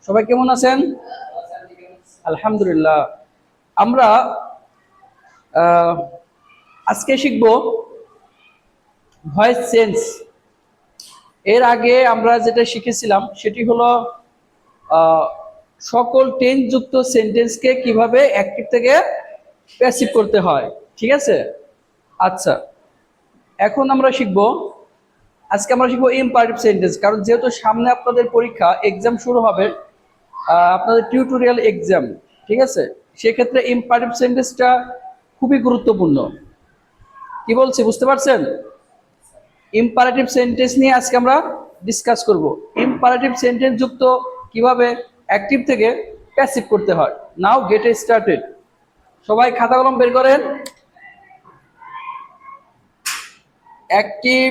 সবাই কেমন আছেন? আলহামদুলিল্লাহ। আমরা আহ, আজকে শিখব ভয়েস চেঞ্জ। এর আগে আমরা যেটা শিখেছিলাম সেটি হলো আহ, সকল টেন্স যুক্ত সেন্টেন্সকে কিভাবে অ্যাক্টিভ থেকে প্যাসিভ করতে হয়। ঠিক আছে? আচ্ছা, এখন আমরা আজকে আমরা শিখবো ইম্পারেটিভ সেন্টেন্স। কারণ যেহেতু সামনে আপনাদের পরীক্ষা, এক্সাম শুরু হবে, আপনাদের টিউটোরিয়াল এক্সাম। ঠিক আছে? সেক্ষেত্রে ইম্পারেটিভ সেন্টেন্সটা খুবই গুরুত্বপূর্ণ। কি বলছি বুঝতে পারছেন? ইম্পারেটিভ সেন্টেন্স নিয়ে আজকে আমরা ডিসকাস করব। ইম্পারেটিভ সেন্টেন্স যুক্ত কিভাবে অ্যাক্টিভ থেকে প্যাসিভ করতে হয়। নাও গেট স্টার্টেড। সবাই খাতা কলম বের করেন। অ্যাক্টিভ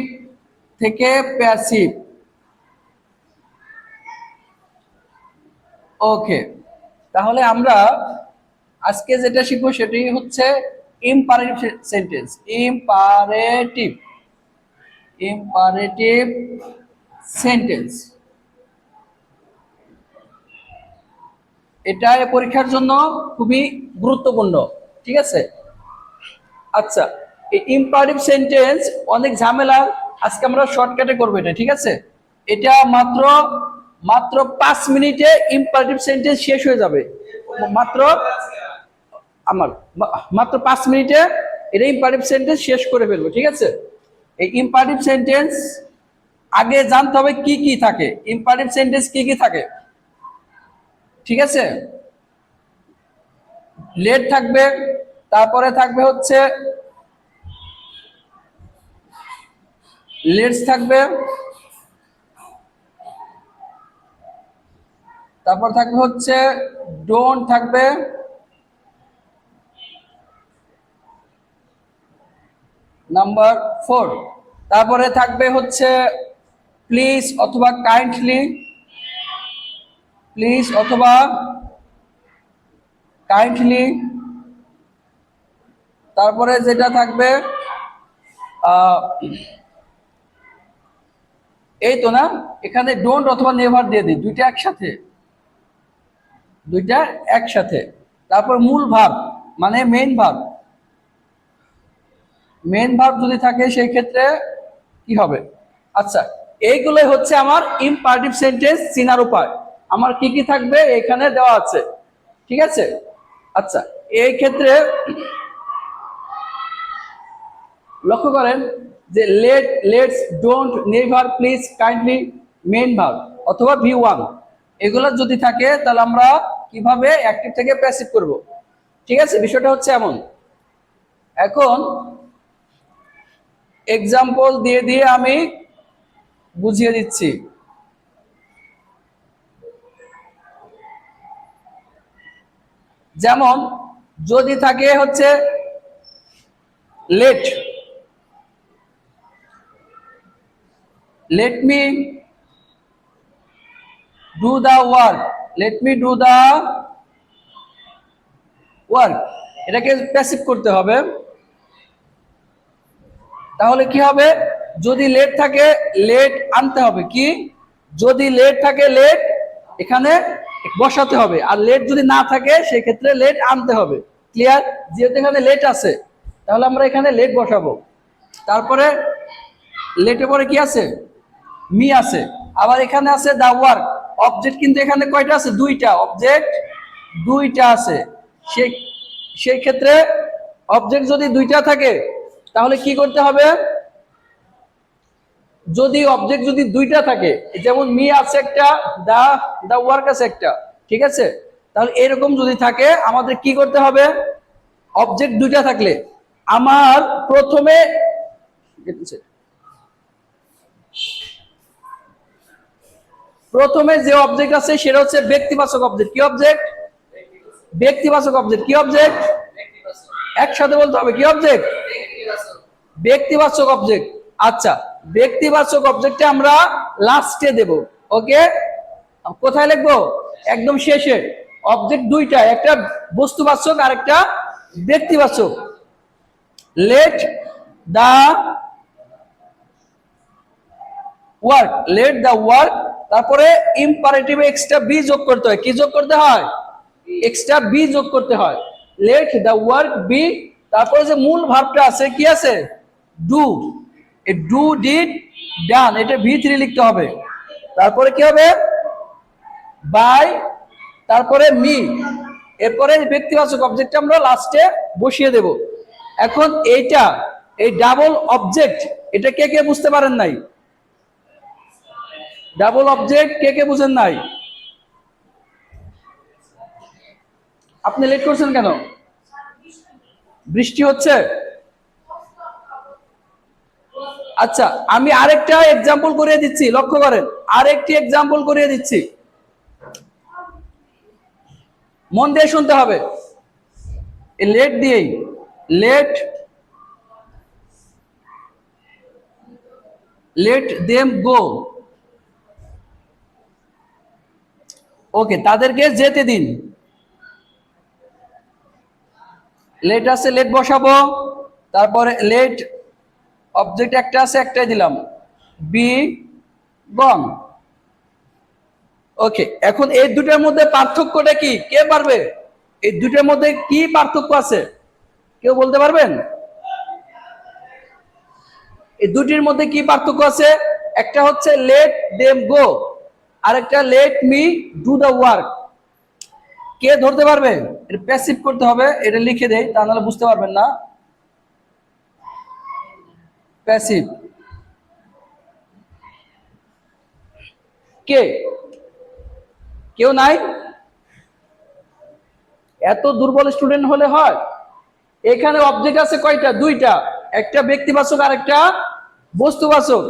থেকে প্যাসিভ। ওকে, তাহলে আমরা আজকে যেটা শিখবো সেটি হচ্ছে imperative sentence. Imperative imperative sentence, এটা পরীক্ষার জন্য খুবই গুরুত্বপূর্ণ। ঠিক আছে? আচ্ছা, এই ইম্পারেটিভ সেন্টেন্স অনেক ঝামেলার। আজকে আমরা শর্টকাটে করবো এটা। ঠিক আছে? এটা মাত্র মাত্র 5 মিনিটে ইম্পারেটিভ সেন্টেন্স শেষ হয়ে যাবে। মাত্র আমার মাত্র 5 মিনিটে এটা ইম্পারেটিভ সেন্টেন্স শেষ করে ফেলবো। ঠিক আছে? এই ইম্পারেটিভ সেন্টেন্স আগে জানতে হবে কি কি থাকে। ইম্পারেটিভ সেন্টেন্স কি কি থাকে? ঠিক আছে? লেট থাকবে, তারপরে থাকবে হচ্ছে লেটস থাকবে, তারপর থাকবে হচ্ছে ডোন্ট থাকবে, নাম্বার 4। তারপরে থাকবে হচ্ছে প্লিজ অথবা কাইন্ডলি, প্লিজ অথবা কাইন্ডলি। তারপরে যেটা থাকবে এই তো না, এখানে ডোন্ট অথবা নেভার দিয়ে দিই, দুইটা একসাথে। তারপর মূল ভার্ব মানে মেইন ভার্ব যদি থাকে সেই ক্ষেত্রে কি হবে? আচ্ছা, এইগুলোই হচ্ছে আমার ইম্পারেটিভ সেন্টেন্স চিনার উপায়। আমার কি কি থাকবে এখানে দেওয়া আছে। ঠিক আছে? আচ্ছা, এই ক্ষেত্রে লক্ষ্য করেন যে let's, don't, never, please, kindly, main verb অথবা V1 এগুলো যদি থাকে তাহলে আমরা কিভাবে অ্যাক্টিভ থেকে প্যাসিভ করব। ঠিক আছে? বিষয়টা হচ্ছে এমন। এখন এক্সাম্পল দিয়ে দিয়ে আমি বুঝিয়ে দিচ্ছি। যেমন যদি থাকে হচ্ছে let, let me do the work, let me do the work, এটাকে প্যাসিভ করতে হবে। তাহলে কি হবে? যদি লেট থাকে লেট আনতে হবে। কি? যদি লেট থাকে লেট এখানে বসাতে হবে, আর লেট যদি না থাকে সেই ক্ষেত্রে লেট আনতে হবে। ক্লিয়ার? যেহেতু এখানে লেট আছে তাহলে আমরা এখানে লেট বসাবো। তারপরে লেটে পরে কি আছে? মি আছে। আবার এখানে আছে দা ওয়ার্ক। অবজেক্ট কিন্তু এখানে কয়টা আছে? দুইটা অবজেক্ট, দুইটা আছে। সেই সেই ক্ষেত্রে অবজেক্ট যদি দুইটা থাকে তাহলে কি করতে হবে? যদি অবজেক্ট যদি দুইটা থাকে, যেমন মি আছে একটা, দা দা ওয়ার্ক আছে একটা। ঠিক আছে? তাহলে এরকম যদি থাকে আমাদের কি করতে হবে? অবজেক্ট দুইটা থাকলে আমার প্রথমে যে অবজেক্ট আছে সেটা হচ্ছে ব্যক্তিবাচক অবজেক্ট। কি অবজেক্ট? ব্যক্তিবাচক অবজেক্ট। কি অবজেক্ট? একসাথে বলতে হবে। কি অবজেক্ট? ব্যক্তিবাচক অবজেক্ট। আচ্ছা, ব্যক্তিবাচক অবজেক্টে আমরা লাস্টে দেব। ওকে? কোথায় লিখবো? একদম শেষে। অবজেক্ট দুইটা, একটা বস্তুবাচক আর একটা ব্যক্তিবাচক। Let the work, let the work তারপরে ইম্পারেটিভে এক্সট্রা বি যোগ করতে হয়। কি যোগ করতে হয়? এক্সট্রা বি যোগ করতে হয়। লেট দ্য ওয়ার্ক বি, তারপরে যে মূল ভার্বটা আছে কি আছে? ডু। এই ডু ডিড ডান, এটা V3 লিখতে হবে। তারপরে কি হবে? বাই, তারপরে মি, এরপরে ব্যক্তিবাচক অবজেক্ট আমরা লাস্টে বসিয়ে দেব। এখন এইটা, এই ডাবল অবজেক্ট, এটা কে কে বুঝতে পারেন নাই? ডাবল অবজেক্ট কে কে বুঝেন নাই? আপনি লেট করছেন কেন? বৃষ্টি হচ্ছে? আচ্ছা, আমি আরেকটা এক্সাম্পল করিয়ে দিচ্ছি, লক্ষ্য করেন, আরেকটি এক্সাম্পল করিয়ে দিচ্ছি, মন দিয়ে শুনতে হবে। লেট দিয়েই, লেট লেট দেম গো, ওকে, তাদেরকে যেতে দিন। লেট আছে, লেট বসাবো, তারপরে লেট অবজেক্ট একটা আছে, একটাই দিলাম, বি গন। ওকে, এখন এই দুটোর মধ্যে পার্থক্যটা কি কে পারবে? এই দুটোর মধ্যে কি পার্থক্য আছে কেউ বলতে পারবেন? এই দুটির মধ্যে কি পার্থক্য আছে? একটা হচ্ছে লেট দেম গো, আর একটা let me do the work. কে ধরতে পারবে? এটা প্যাসিভ করতে হবে, এটা লিখে দেই, তা নাহলে বুঝতে পারবেন না। প্যাসিভ কে? কেউ নাই? এত দুর্বল স্টুডেন্ট হলে হয়? এখানে অবজেক্ট আছে কয়টা? দুইটা, একটা ব্যক্তিবাচক আর একটা বস্তুবাচক।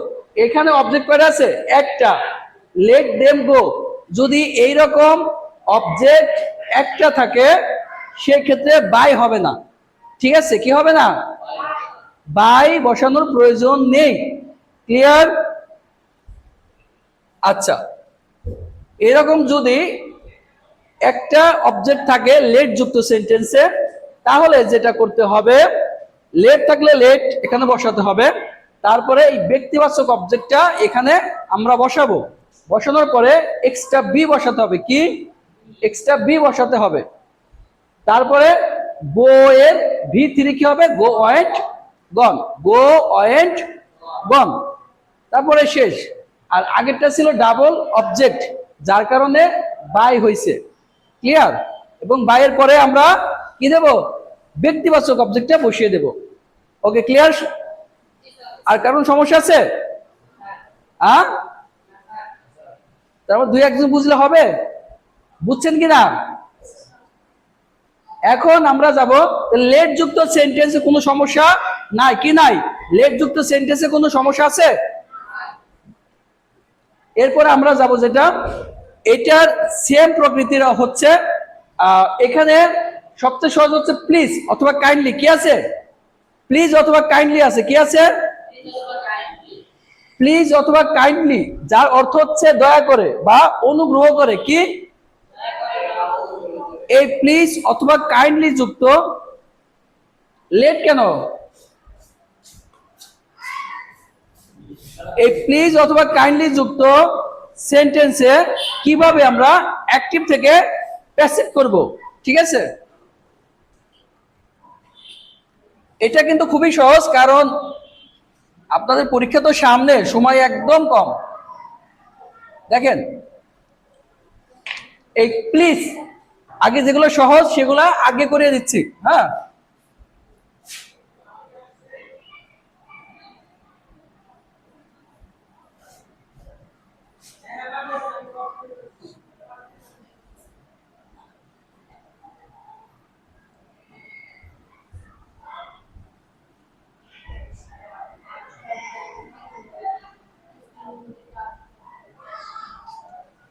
এখানে অবজেক্ট কয়টা আছে? একটা। লেট দেম গো, যদি এইরকম অবজেক্ট একটা থাকে সেক্ষেত্রে বাই হবে না। ঠিক আছে, কি হবে না? বাই বসানোর প্রয়োজন নেই। ক্লিয়ার? আচ্ছা, এরকম যদি একটা অবজেক্ট থাকে লেট যুক্ত সেন্টেন্সে, তাহলে যেটা করতে হবে, লেট থাকলে লেট এখানে বসাতে হবে, তারপরে এই ব্যক্তিবাচক অবজেক্টটা এখানে আমরা বসাবো, বসানোর পরে এক্সট্রা বি বসাতে হবে। কি? এক্সট্রা বি বসাতে হবে। তারপরে গো এর V3 কি হবে? গো ওয়েন্ট গন, গো ওয়েন্ট গন, তারপরে শেষ। আর আগেরটা ছিল ডাবল অবজেক্ট, যার কারণে বাই হয়েছে। ক্লিয়ার? এবং বাইয়ের পরে আমরা কি দেব? ব্যক্তিবাচক অবজেক্টটা বসিয়ে দেব। ওকে, ক্লিয়ার? আর কারণ সমস্যা আছে? হ্যাঁ, তারপর দুই একজন বুঝলে হবে। বুঝছেন কিনা? এখন আমরা যাব লেট যুক্ত সেন্টেন্সে কোনো সমস্যা নাই কি? নাই। লেট যুক্ত সেন্টেন্সে কোনো সমস্যা আছে? এরপরে আমরা যাব যেটা, এটার সেম প্রকৃতির হচ্ছে, এখানে সবচেয়ে সহজ হচ্ছে প্লিজ অথবা কাইন্ডলি। কি আছে? প্লিজ অথবা কাইন্ডলি আছে। কি আছে? প্লিজ অথবা কাইন্ডলি, যার অর্থ হচ্ছে দয়া করে বা অনুগ্রহ করে। কি? এই প্লিজ অথবা কাইন্ডলি যুক্ত লেট কেন? এই প্লিজ অথবা কাইন্ডলি যুক্ত সেন্টেন্সে কিভাবে আমরা অ্যাক্টিভ থেকে প্যাসিভ করব? ঠিক আছে, এটা কিন্তু খুবই সহজ, কারণ আপনাদের পরীক্ষা তো সামনে, সময় একদম কম। দেখেন, এই প্লিজ আগে যেগুলো সহজ সেগুলো আগে করিয়ে দিচ্ছি। হ্যাঁ,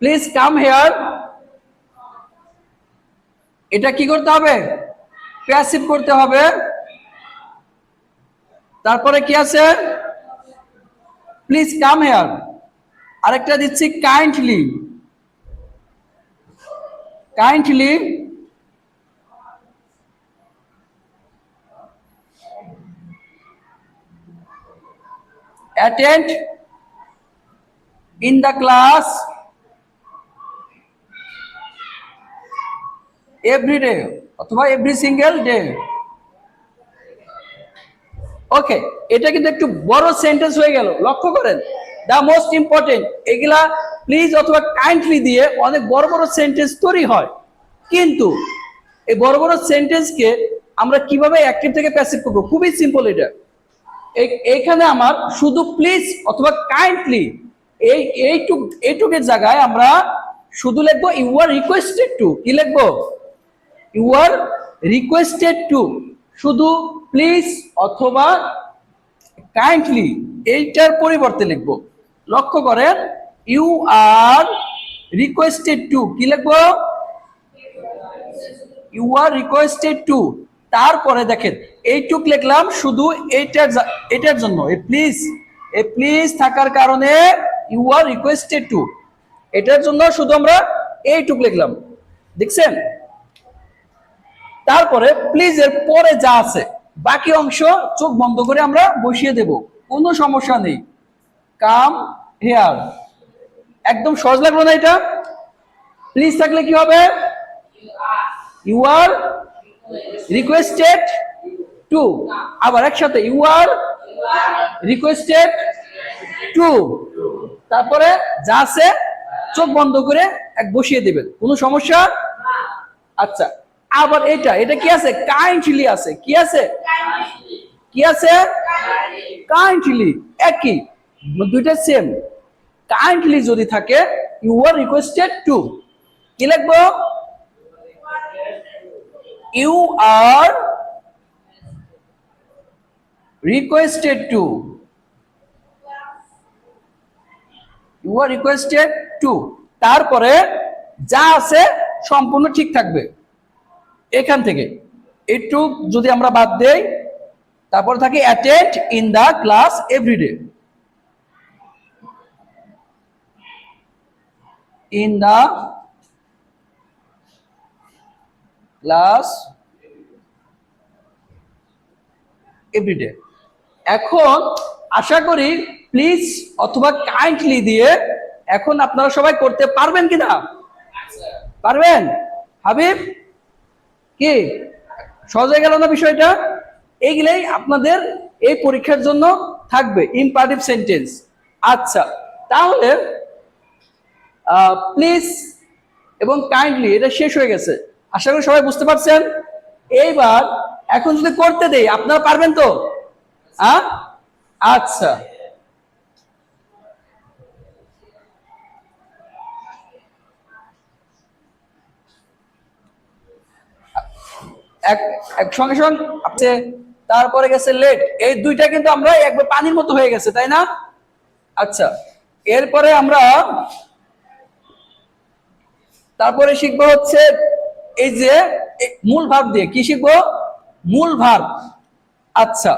প্লিজ কাম হেয়ার, এটা কি করতে হবে? প্যাসিভ করতে হবে। তারপরে কি আছে? Please come here. আরেকটা দিচ্ছি kindly, kindly attend in the class, every day অথবা এভরি সিঙ্গেল ডে। ওকে, এটা কিন্তু একটু বড় সেন্টেন্স হয়ে গেল, লক্ষ্য করেন। দা মোস্ট ইম্পর্টেন্ট, এগুলা প্লিজ অথবা কাইন্ডলি দিয়ে অনেক বড় বড় সেন্টেন্স তৈরি হয়, কিন্তু এই বড় বড় সেন্টেন্সকে আমরা কিভাবে অ্যাক্টিভ থেকে প্যাসিভ করবো? খুবই সিম্পল এটা। এইখানে আমার শুধু প্লিজ অথবা কাইন্ডলি এইটুকের জায়গায় আমরা শুধু লিখবো ইউ আর রিকোয়েস্টেড টু। কি লিখবো? You are requested to. শুধু প্লিজ অথবা কাইন্ডলি এইটার পরিবর্তে লিখবো। লক্ষ্য করেন, ইউ আর রিকোয়েস্টেড টু। কি লিখবো? You are requested to. তারপরে দেখেন এইটুক লিখলাম শুধু এটার জন্য, এই প্লিজ থাকার কারণে ইউ আর রিকোয়েস্টেড টু, এটার জন্য শুধু আমরা এইটুক লিখলাম, দেখছেন? তারপরে প্লিজ এর পরে যা আছে বাকি অংশ চোখ বন্ধ করে আমরা বসিয়ে দেব, কোনো সমস্যা নেই। কাম হেয়ার, একদম সহজ লাগলো না এটা? প্লিজ থাকলে কি হবে? You are requested to. আবার একসাথে, ইউ আর রিকোয়েস্টেড টু। তারপরে যা আছে চোখ বন্ধ করে এক বসিয়ে দিবেন, কোনো সমস্যা? আচ্ছা, আবার এটা কি আছে? কাইন্ডলি আছে। কি আছে? কি আছে? কাইন্ডলি। একই, দুইটা সেম। কাইন্ডলি যদি থাকে ইউ আর রিকোয়েস্টেড টু, কি লিখবো? You are requested to. You are requested to. তারপরে যা আছে সম্পূর্ণ ঠিক থাকবে। এখান থেকে একটু যদি আমরা বাদ দেই, তারপর থাকে attend in the class everyday. In the class everyday. এখন আশা করি প্লিজ অথবা কাইন্ডলি দিয়ে এখন আপনারা সবাই করতে পারবেন কিনা? পারবেন? হাবিব, কি সহজ হয়ে গেল না বিষয়টা? এইগুলাই আপনাদের এই পরীক্ষার জন্য থাকবে, ইম্পারেটিভ সেন্টেন্স। আচ্ছা, তাহলে প্লিজ এবং কাইন্ডলি এটা শেষ হয়ে গেছে, আশা করি সবাই বুঝতে পারছেন। এইবার এখন যদি করতে দেই আপনারা পারবেন তো? আচ্ছা, এক সঙ্গে সঙ্গে তারপরে গেছে লেট, এই দুইটা কিন্তু আমরা একবার পানির মতো হয়ে গেছে, তাই না? আচ্ছা, এরপরে আমরা তারপরে শিখবো হচ্ছে এই যে মূল ভার্ব দিয়ে। কি শিখবো? মূল ভার্ব। আচ্ছা,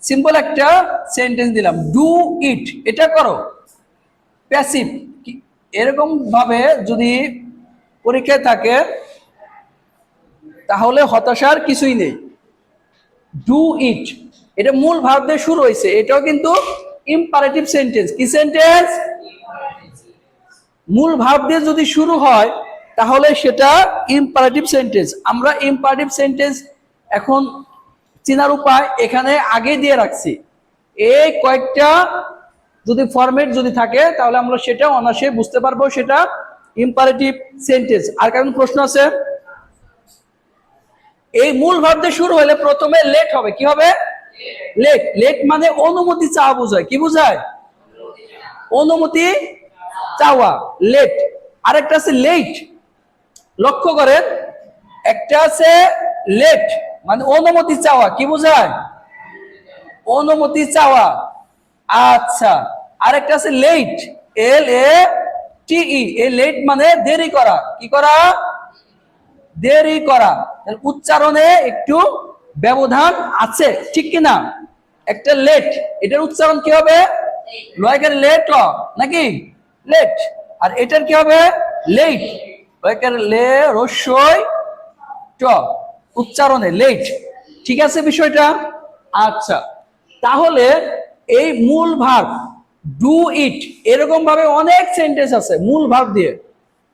সিম্পল একটা সেন্টেন্স দিলাম, ডু ইট, এটা করো, প্যাসিভ। এরকম ভাবে যদি পরীক্ষায় থাকে তাহলে হতাশার কিছুই নেই। ডু ইট, এটা মূল ভার্ব দিয়ে শুরু হয়েছে, এটাও কিন্তু ইম্পারেটিভ সেন্টেন্স। কি সেন্টেন্স? মূল ভার্ব দিয়ে যদি শুরু হয় তাহলে সেটা ইম্পারেটিভ সেন্টেন্স। আমরা ইম্পারেটিভ সেন্টেন্স এখন চেনার উপায় এখানে আগে দিয়ে রাখছি। এই কয়েকটা যদি ফরম্যাট যদি থাকে তাহলে আমরা সেটা অনায়াসে বুঝতে পারবো সেটা ইম্পারেটিভ সেন্টেন্স। আর কারণ প্রশ্ন আছে, এই মূল ভার্ব দিয়ে শুরু হলে প্রথমে লেট হবে। কি হবে? লেট। লেট মানে অনুমতি চাওয়া বোঝায়। কি বোঝায়? অনুমতি চাওয়া, লেট। আরেকটা আছে লেট, লক্ষ্য করেন, একটা আছে লেট মানে অনুমতি চাওয়া। কি বোঝায়? অনুমতি চাওয়া। আচ্ছা, আরেকটা আছে লেট, এল এ টি ই, এই লেট মানে দেরি করা। কি করা? দেরি করা। উচ্চারণে একটু ব্যবধান আছে, ঠিক কিনা? একটা লেট, এটার উচ্চারণ কি হবে? লয়কার লেট নাকি লেট, আর এটার কি হবে? লেট, লয়কার লে রস্যই ট, উচ্চারণে লেট। ঠিক আছে বিষয়টা? আচ্ছা, তাহলে এই মূল ভার্ব ডু ইট, এরকম ভাবে অনেক সেন্টেন্স আছে মূল ভার্ব দিয়ে।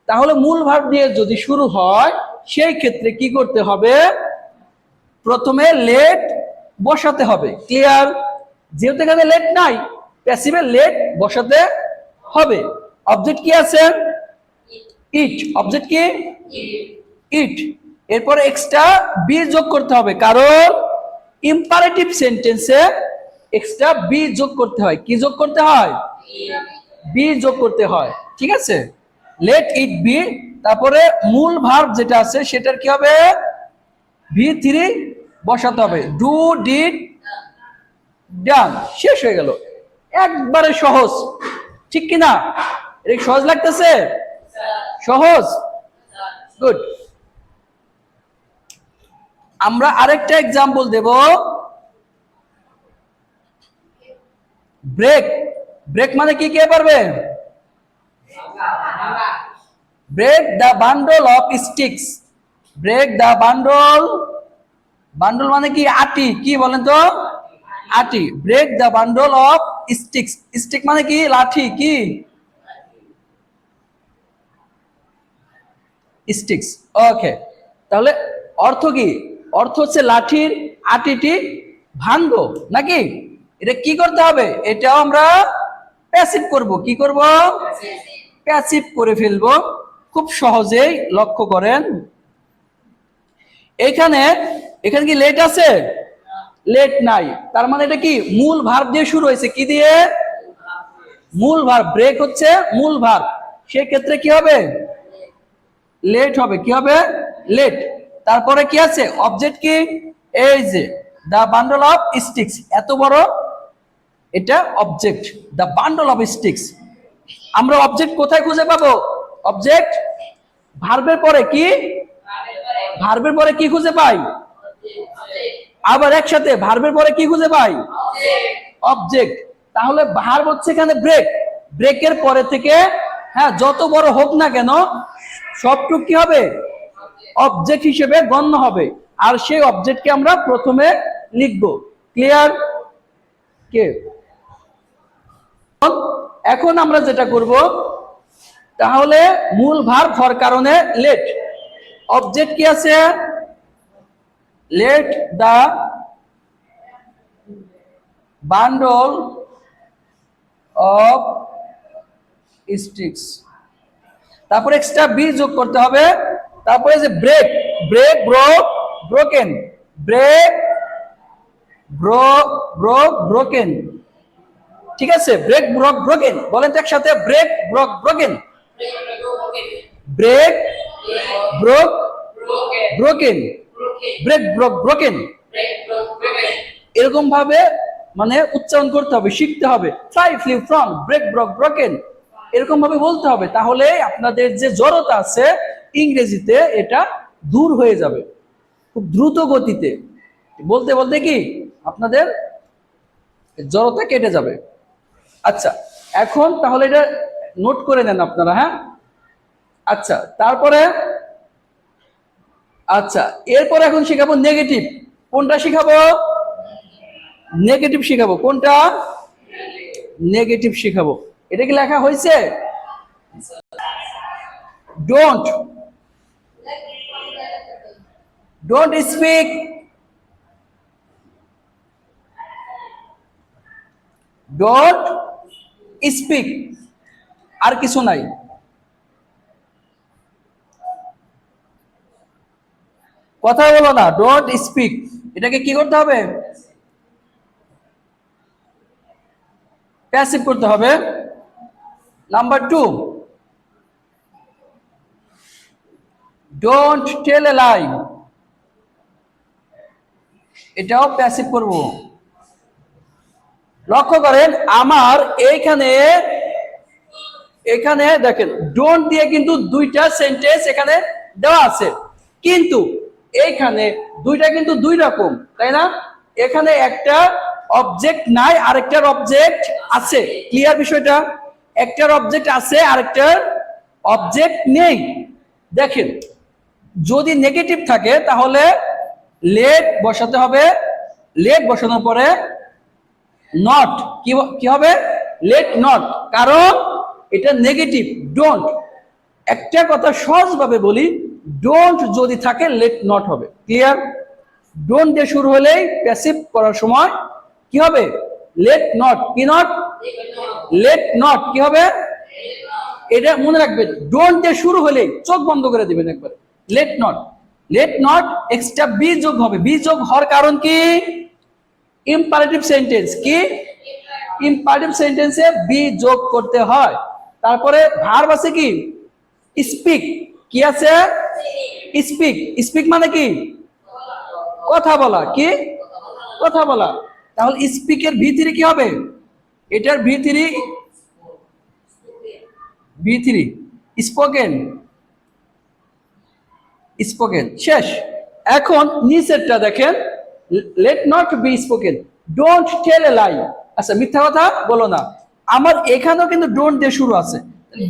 তাহলে মূল ভার্ব দিয়ে যদি শুরু হয় সেই ক্ষেত্রে কি করতে হবে, প্রথমে লেট বসাতে হবে। ক্লিয়ার? যেহেতু এখানে লেট নাই, প্যাসিভে লেট বসাতে হবে। অবজেক্ট কি আছে? ইট। অবজেক্ট কি? ইট। এরপরে এক্সট্রা বি যোগ করতে হবে, কারণ ইম্পারেটিভ সেন্টেন্সে এক্সট্রা বি যোগ করতে হয়। কি যোগ করতে হয়? বি যোগ করতে হয়। ঠিক আছে, লেট ইট বি। তারপরে মূল ভার্ব যেটা আছে সেটার কি হবে? V3 বসাতে হবে। ডু, ডিড, ডান। শেষ হয়ে গেল। একবারে সহজ, ঠিক কিনা? এটা সহজ লাগতেছে? সহজ, গুড। আমরা আরেকটা এক্সাম্পল দেব। ব্রেক। ব্রেক মানে কি, কে পারবে? Break the bundle of sticks. Break the bundle, bundle মানে কি? আটি। কি বলেন তো? আটি। Break the bundle of sticks. Stick মানে কি? লাঠি। কি? স্টিক্স। ওকে, তাহলে অর্থ কি? অর্থ হচ্ছে লাঠির আটিটি ভাঙবো, নাকি? এটা কি করতে হবে? এটাও আমরা প্যাসিভ করব। কি করব? প্যাসিভ করে ফেলবো। খুব সহজেই লক্ষ্য করেন। এখানে এখানে কি লেট আছে? লেট নাই। তার মানে এটা কি? মূল ভার্ব দিয়ে শুরু হয়েছে। কি দিয়ে? মূল ভার্ব। ব্রেক হচ্ছে মূল ভার্ব, সেই ক্ষেত্রে কি হবে? লেট হবে। কি হবে? লেট। তারপরে কি আছে? অবজেক্ট কি? এই যে দা বান্ডল অফ স্টিক্স। এত বড়, এটা object, the bundle of sticks. আমরা অবজেক্ট কোথায় খুঁজে পাবো? অবজেক্ট ভার্বের পরে কি? ভার্বের পরে কি খুঁজে পাই? আবার একসাথে ভার্বের পরে কি খুঁজে পাই? অবজেক্ট। তাহলে ভার্ব হচ্ছে এখানে ব্রেক। ব্রেকের পরে থেকে, হ্যাঁ, যত বড় হোক না কেন, সবটুকু কি হবে? অবজেক্ট হিসেবে গণ্য হবে। আর সেই অবজেক্টকে আমরা প্রথমে লিখব। ক্লিয়ার? কে? এখন আমরা যেটা করব, তাহলে মূল ভার্ব হওয়ার কারণে লেট। অবজেক্ট কি আছে? Let the bundle of sticks. তারপরে এক্সট্রা বি যোগ করতে হবে। তারপরে যে break, break, broke, broken. Break, broke, broken. ঠিক আছে, ব্রেক, ব্রোক, ব্রোকেন। বলেন তো একসাথে, break, broke, broken. Break, broke, broken. Break, broke, broken. এরকম ভাবে মানে উচ্চারণ করতে হবে, শিখতে হবে। Fly, flew, from, break, broke, broken, এরকম ভাবে বলতে হবে। তাহলে আপনাদের যে জড়তা আছে ইংরেজিতে, এটা দূর হয়ে যাবে খুব দ্রুত গতিতে। বলতে বলতে কি আপনাদের জড়তা কেটে যাবে। আচ্ছা, এখন তাহলে এটা নোট করে নেন আপনারা, হ্যাঁ? আচ্ছা, তারপরে, আচ্ছা, এরপর এখন শিখাবো নেগেটিভ। কোনটা শিখাবো? নেগেটিভ শিখাবো। কোনটা? নেগেটিভ শিখাবো। এটা কি লেখা হয়েছে? Don't, don't speak, don't speak. আর কিছু নাই। কথা বলো না, ডোন্ট স্পিক। এটাকে কি করতে হবে? প্যাসিভ করতে হবে। নাম্বার 2, ডোন্ট টেল এ লাই। এটাও প্যাসিভ করব। লক্ষ্য করেন আমার এইখানে, এখানে দেখেন ডোন্ট দিয়ে কিন্তু দুইটা সেন্টেন্স এখানে দেওয়া আছে, কিন্তু এইখানে দুইটা কিন্তু দুই রকম, তাই না? এখানে একটা অবজেক্ট নাই, আরেকটার অবজেক্ট আছে। ক্লিয়ার বিষয়টা? একটার অবজেক্ট আছে, আরেকটার অবজেক্ট নেই। দেখেন, যদি নেগেটিভ থাকে তাহলে লেট বসাতে হবে। লেট বসানোর পরে নট, কি হবে? লেট নট, কারণ এটা নেগেটিভ। ডোন্ট, একটা কথা সহজভাবে বলি, ডোন্ট যদি থাকে লেট নট হবে। ক্লিয়ার? ডোন্ট দিয়ে শুরু হলেই প্যাসিভ করার সময় কি হবে? Let not. কি নট? লেট নট কি হবে? এটা মনে রাখবেন, ডোন্ট দিয়ে শুরু হলেই চোখ বন্ধ করে দিবেন একবার। Let not, let not extra b যোগ হবে। বি যোগ হওয়ার কারণ কি? Imperative sentence. কি? ইম্পারেটিভ সেন্টেন্সে বি যোগ করতে হয়। তারপরে ভার্ব আছে কি? স্পিক। কি আছে? স্পিক। স্পিক মানে কি? কথা বলা। কি? কথা বলা। তাহলে স্পিকের ভি3 কি হবে? এটার ভি3 স্পোকেন। স্পোকেন শেষ। এখন নিচেরটা দেখেন, let not be spoken. Don't tell a lie. আচ্ছা, মিথ্যা কথা বলো না। আমার এখানেও কিন্তু ডোন্ট দিয়ে শুরু আছে।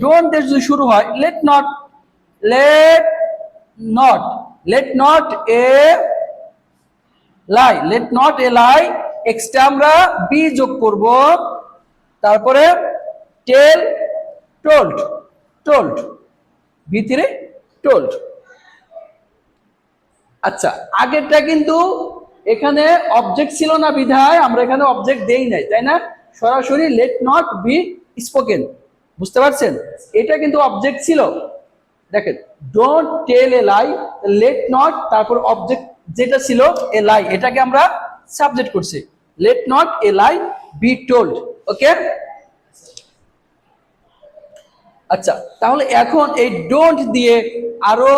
ডোন্ট দিয়ে যদি শুরু হয়, late not, let not, let not a lie, let not a lie. Extra আমরা বি যোগ করব। তারপরে টেল, টোল্ড, টোল্ড, ভি3 টোল্ড। আচ্ছা, আগেরটা কিন্তু এখানে অবজেক্ট ছিল না বিধায় আমরা এখানে অবজেক্ট দেই নাই, তাই না? সরাসরি লেট নট বি স্পোকেন। বুঝতে পারছেন? এটা কিন্তু অবজেক্ট ছিল। দেখেন, don't tell a lie, let not, তারপর অবজেক্ট যেটা ছিল এ লাই, এটাকে আমরা সাবজেক্ট করছি। Let not a lie be told. Okay? আচ্ছা, তাহলে এখন এই ডোন্ট দিয়ে আরো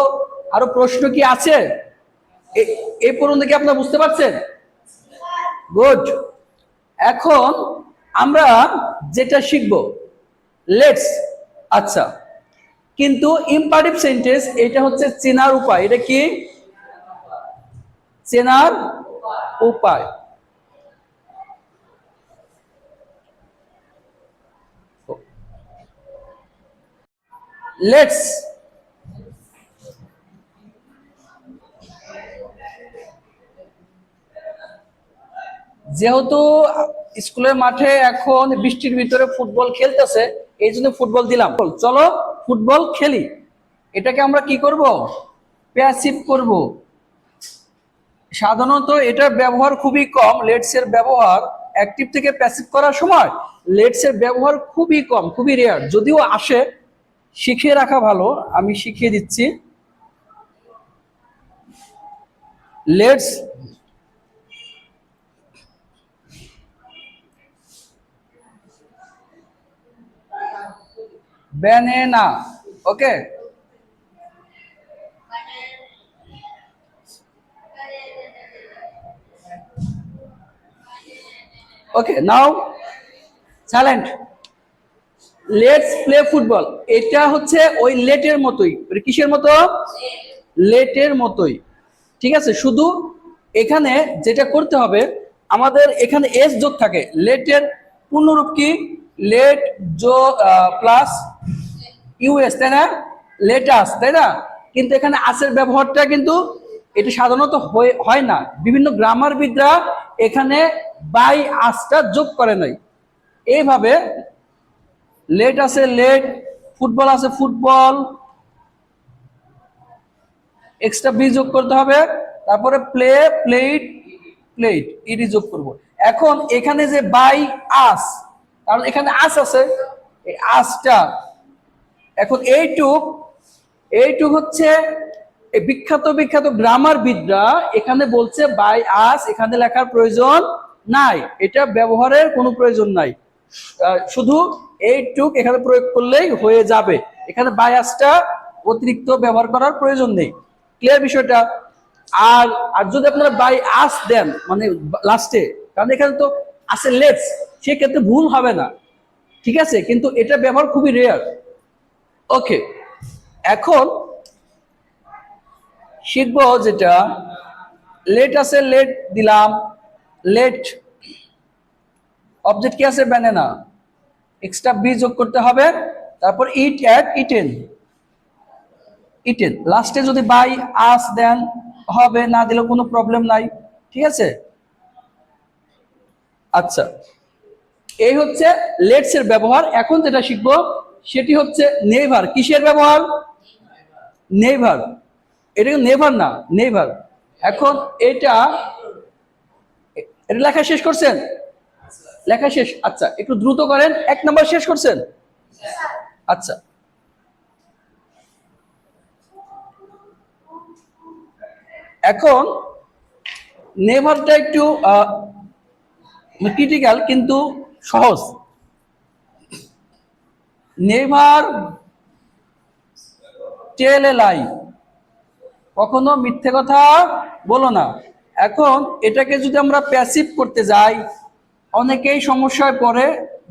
আরো প্রশ্ন কি আছে? এই পর্যন্ত কি আপনারা বুঝতে পারছেন? গুড। এখন আমরা যেটা শিখব, লেটস। আচ্ছা, কিন্তু ইম্পারেটিভ সেন্টেন্স এটা হচ্ছে চেনার উপায়। এটা কি? চেনার উপায়। লেটস যেহেতু স্কুলের মাঠে এখন বৃষ্টির ভিতরে ফুটবল খেলতেছে, এই জন্য ফুটবল দিলাম। চলো ফুটবল খেলি। এটাকে আমরা কি করব? প্যাসিভ করব। সাধারণত এটার ব্যবহার খুবই কম। লেটস এর ব্যবহার অ্যাক্টিভ থেকে প্যাসিভ করার সময় লেটস এর ব্যবহার খুবই কম, খুবই রেয়ার। যদিও আসে, শিখিয়ে রাখা ভালো। আমি শিখিয়ে দিচ্ছি। Let's banana. Okay? Okay, now silent. Let's play football. এটা হচ্ছে ওই লেটের মতোই। কিসের মতো? লেটের মতোই। ঠিক আছে? শুধু এখানে যেটা করতে হবে, আমাদের এখানে এস যোগ থাকে। লেটের পূর্ণরূপ কি? লেট প্লাস ইউএস, তাই না? লেটাস, তাই না? কিন্তু এখানে আসের ব্যবহারটা কিন্তু এটা সাধারণত হয় না। বিভিন্ন গ্রামারবিদরা এখানে বাই আসটা যোগ করে নাই। এইভাবে লেট আছে লেট, ফুটবল আছে ফুটবল, এক্সট্রা বি যোগ করতে হবে। তারপরে প্লে, প্লেট, প্লেট, ইডি যোগ করব। এখন এখানে যে বাই আস, কারণ এখানে আস আছে, এই আসটা এখন এইটুক হচ্ছে বিখ্যাত বিখ্যাত গ্রামারবিদরা এখানে বলছে বাই আস এখানে লেখার প্রয়োজন নাই। এটা ব্যবহারের কোনো প্রয়োজন নাই। শুধু এইটুক এখানে প্রয়োগ করলেই হয়ে যাবে। এখানে বাই আসটা অতিরিক্ত ব্যবহার করার প্রয়োজন নেই। ক্লিয়ার বিষয়টা? আর আর যদি আপনারা বাই আস দেন মানে লাস্টে, কারণ এখানে তো আছে লেটস, সেক্ষেত্রে ভুল হবে না। ঠিক আছে? কিন্তু এটা ব্যবহার খুবই রেয়ার। ওকে, এখন শিখবো যেটা, লেট আছে লেট দিলাম, লেট অবজেক্ট কি আছে? ব্যানানা, এক্সট্রা বি যোগ করতে হবে। তারপর ইট অ্যাট ইটেন, ইটেন। লাস্টে যদি বাই আস দেন হবে, না দিলে কোনো প্রবলেম নাই। ঠিক আছে? আচ্ছা, এই হচ্ছে লেটস এর ব্যবহার। এখন যেটা শিখবো সেটি হচ্ছে নেভার। কিসের ব্যবহার? নেভার। এটা নেভার না, নেভার। এখন এটা এটা লেখা শেষ করছেন? লেখা শেষ। আচ্ছা, একটু দ্রুত করেন। 1 নাম্বার শেষ করছেন? আচ্ছা, এখন নেভারটা একটু ক্রিটিক্যাল কিন্তু সহজ। নেভার টেল এ লাই, কখনো মিথ্যে কথা বলো না। এখন এটাকে যদি আমরা প্যাসিভ করতে যাই, অনেকেই সমস্যায় পড়ে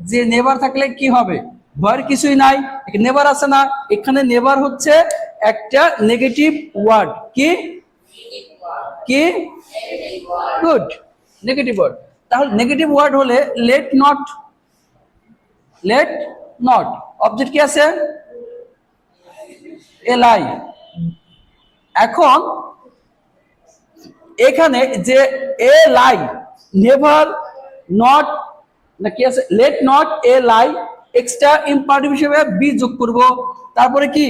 যে নেভার থাকলে কি হবে। ভয়ের কিছুই নাই, নেভার আছে না, এখানে নেভার হচ্ছে একটা নেগেটিভ ওয়ার্ড। কি কি গুড, নেগেটিভ ওয়ার্ড। তাহলে নেগেটিভ ওয়ার্ড হলে let not, let not object কি আছে? এ লাই। এখন এখানে যে এ লাই, নেভার নট না কি আছে, late not a lie, extra imperative হিসেবে বি যোগ করব। তারপরে কি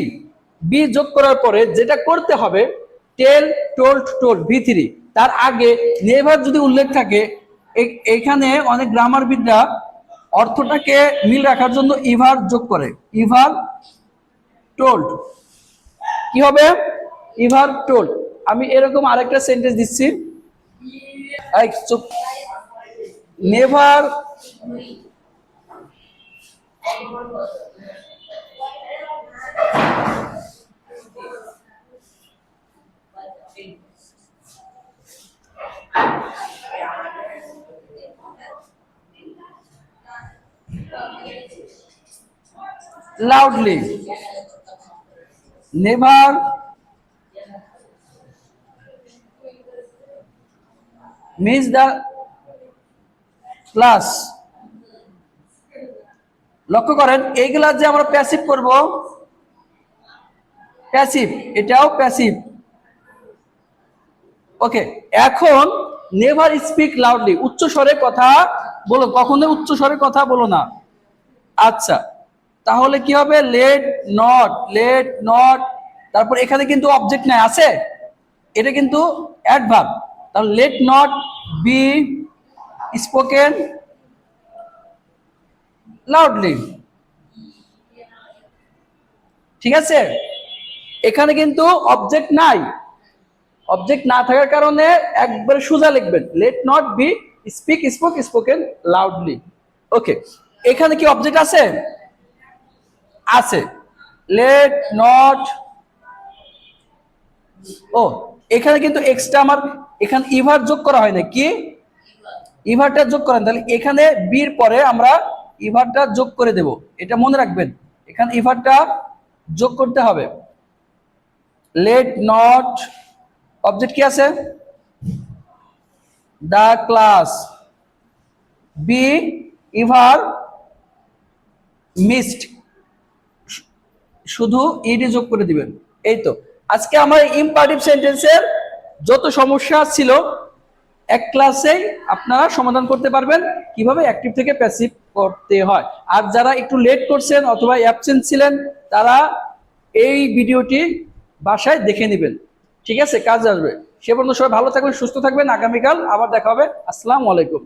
বি যোগ করার পরে যেটা করতে হবে, টেল, টোল্ড, টোল্ড, V3। তার আগে নেভার যদি উল্লেখ থাকে, এখানে অনেক গ্রামারবিদরা অর্থটাকে মিল রাখার জন্য ইভার যোগ করে। ইভার টোল্ড কি হবে? ইভার টোল্ড। আমি এরকম আরেকটা সেন্টেন্স দিচ্ছি। Never loudly, never miss the class। লক্ষ্য করেন এইগুলা যে আমরা প্যাসিভ করব, প্যাসিভ, এটাও প্যাসিভ। ওকে, এখন নেভার স্পিক লাউডলি, উচ্চ স্বরে কথা বলো, কখনো উচ্চ স্বরে কথা বলো না। আচ্ছা, তাহলে কি হবে? লেট নট, লেট নট, তারপর এখানে কিন্তু অবজেক্ট নাই, আছে, এটা কিন্তু অ্যাডভার্ব। তাহলে late not be spoken loudly. ঠিক আছে, এখানে কিন্তু অবজেক্ট নাই, অবজেক্ট না থাকার কারণে একবার সোজা লিখবেন, let not be speak spoke spoken loudly. Okay, এখানে কি অবজেক্ট আছে? আছে, লেট নট। ও, এখানে কিন্তু এক্সট্রা আমার এখানে ইভার যোগ করা হয় না। কি ইভারটা যোগ করেন, তাহলে এখানে বির পরে আমরা ইভারটা যোগ করে দেব, এটা মনে রাখবেন। এখানে ইভারটা যোগ করতে হবে। লেট নট, অবজেক্ট কি আছে? The class, b ever missed, শুধু ইডি যোগ করে দিবেন। এই তো আজকে আমার ইম্পারেটিভ সেন্টেন্সের যত সমস্যা ছিল এক ক্লাসেই আপনারা সমাধান করতে পারবেন কিভাবে অ্যাক্টিভ থেকে প্যাসিভ করতে হয়। আর যারা একটু লেট করছেন অথবা অ্যাবসেন্ট ছিলেন, তারা এই ভিডিওটি বাসায় দেখে নেবেন। ঠিক আছে, কাজ আসবে। সে পর্যন্ত সবাই ভালো থাকবেন, সুস্থ থাকবেন। আগামীকাল আবার দেখা হবে। আসসালামু আলাইকুম।